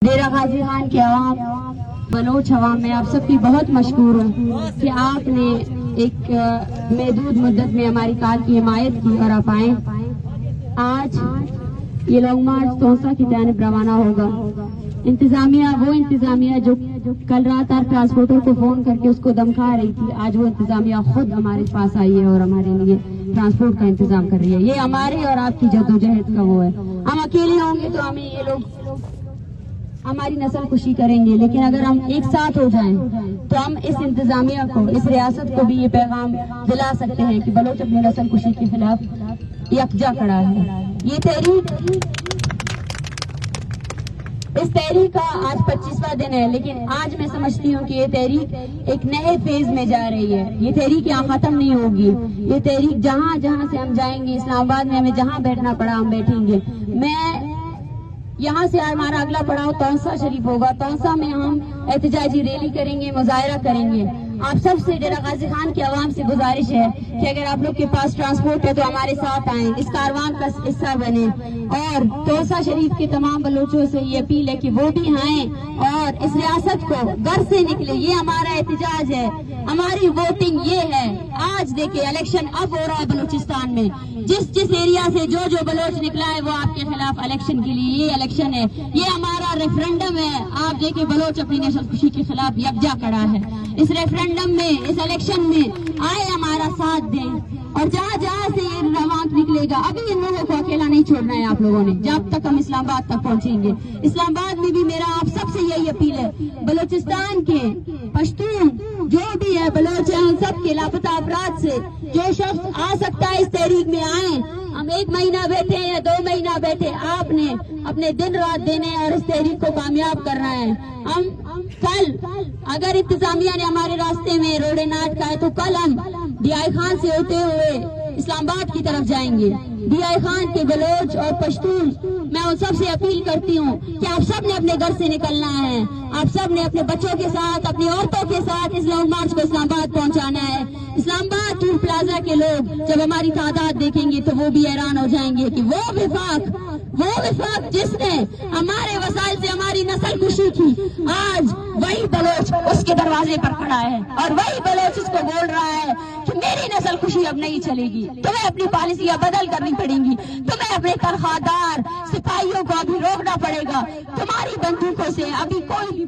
ڈیرہ غازی خان کے عوام، بلوچ عوام میں آپ سب کی بہت مشکور ہوں کہ آپ نے ایک محدود مدت میں ہماری کار کی حمایت کی اور آپ آئیں۔ آج یہ لانگ مارچ توسا کی جانب روانہ ہوگا۔ انتظامیہ وہ انتظامیہ جو کل رات ہر ٹرانسپورٹر کو فون کر کے اس کو دمکا رہی تھی، آج وہ انتظامیہ خود ہمارے پاس آئی ہے اور ہمارے لیے ٹرانسپورٹ کا انتظام کر رہی ہے۔ یہ ہمارے اور آپ کی جدوجہد کا وہ ہے۔ ہم اکیلے ہوں گے تو ہمیں یہ لوگ ہماری نسل کشی کریں گے، لیکن اگر ہم ایک ساتھ ہو جائیں تو ہم اس انتظامیہ کو، اس ریاست کو بھی یہ پیغام دلا سکتے ہیں کہ بلوچ اپنی نسل کشی کے خلاف یکجا کھڑا ہے۔ یہ تحریک، اس تحریک کا آج 25واں دن ہے، لیکن آج میں سمجھتی ہوں کہ یہ تحریک ایک نئے فیز میں جا رہی ہے۔ یہ تحریک یہاں ختم نہیں ہوگی۔ یہ تحریک جہاں جہاں سے ہم جائیں گے، اسلام آباد میں ہمیں جہاں بیٹھنا پڑا ہم بیٹھیں گے۔ یہاں سے ہمارا اگلا پڑاؤ توسا شریف ہوگا۔ توسا میں ہم احتجاجی ریلی کریں گے، مظاہرہ کریں گے۔ آپ سب سے ڈیرہ غازی خان کے عوام سے گزارش ہے کہ اگر آپ لوگ کے پاس ٹرانسپورٹ ہے تو ہمارے ساتھ آئیں، اس کاروان کا حصہ بنیں، اور توسا شریف کے تمام بلوچوں سے یہ اپیل ہے کہ وہ بھی آئیں اور اس ریاست کو گھر سے نکلے۔ یہ ہمارا احتجاج ہے، ہماری ووٹنگ یہ ہے۔ آج دیکھیں الیکشن اب ہو رہا ہے بلوچستان میں، جس ایریا سے جو بلوچ نکلا ہے وہ آپ کے خلاف الیکشن کے لیے، یہ الیکشن ہے، یہ ہمارا ریفرنڈم ہے۔ آپ دیکھیں بلوچ اپنی نسل کشی کے خلاف یکجا کھڑا ہے۔ اس ریفرنڈم میں، اس الیکشن میں آئے ہمارا ساتھ دیں، اور جہاں جہاں سے یہ روانگ نکلے گا، ابھی ان لوگوں کو اکیلا نہیں چھوڑنا ہے آپ لوگوں نے، جب تک ہم اسلام آباد تک پہنچیں گے۔ اسلام آباد میں بھی میرا آپ سب سے یہی اپیل ہے، بلوچستان کے پشتون جو بھی ہے، بلوچ ہیں، ان سب کے لاپتہ افراد سے جو شخص آ سکتا ہے اس تحریک میں آئیں۔ ہم 1 مہینہ بیٹھے یا 2 مہینہ بیٹھے، آپ نے اپنے دن رات دینے اور اس تحریک کو کامیاب کرنا ہے۔ ہم کل اگر انتظامیہ نے ہمارے راستے میں روڑے ناٹ کا ہے تو کل ہم ڈی آئی خان سے ہوتے ہوئے اسلام آباد کی طرف جائیں گے۔ ڈی آئی خان کے بلوچ اور پشتون، میں ان سب سے اپیل کرتی ہوں کہ آپ سب نے اپنے گھر سے نکلنا ہے، آپ سب نے اپنے بچوں کے ساتھ، اپنی عورتوں کے ساتھ اس لانگ مارچ کو اسلام آباد پہنچانا ہے۔ اسلام آباد ٹور پلازا کے لوگ جب ہماری تعداد دیکھیں گے تو وہ بھی حیران ہو جائیں گے کہ وہ وفاق جس نے ہمارے وسائل سے ہماری نسل کشی کی، آج وہی بلوچ اس کے دروازے پر کھڑا ہے، اور وہی بلوچ اس کو بول رہا ہے کہ میری نسل کشی اب نہیں چلے گی، تمہیں اپنی پالیسیاں بدل کرنی پڑیں گی، تمہیں اپنے تنخواہ دار سپاہیوں کو ابھی روکنا پڑے گا، تمہاری بندوقوں سے ابھی کوئی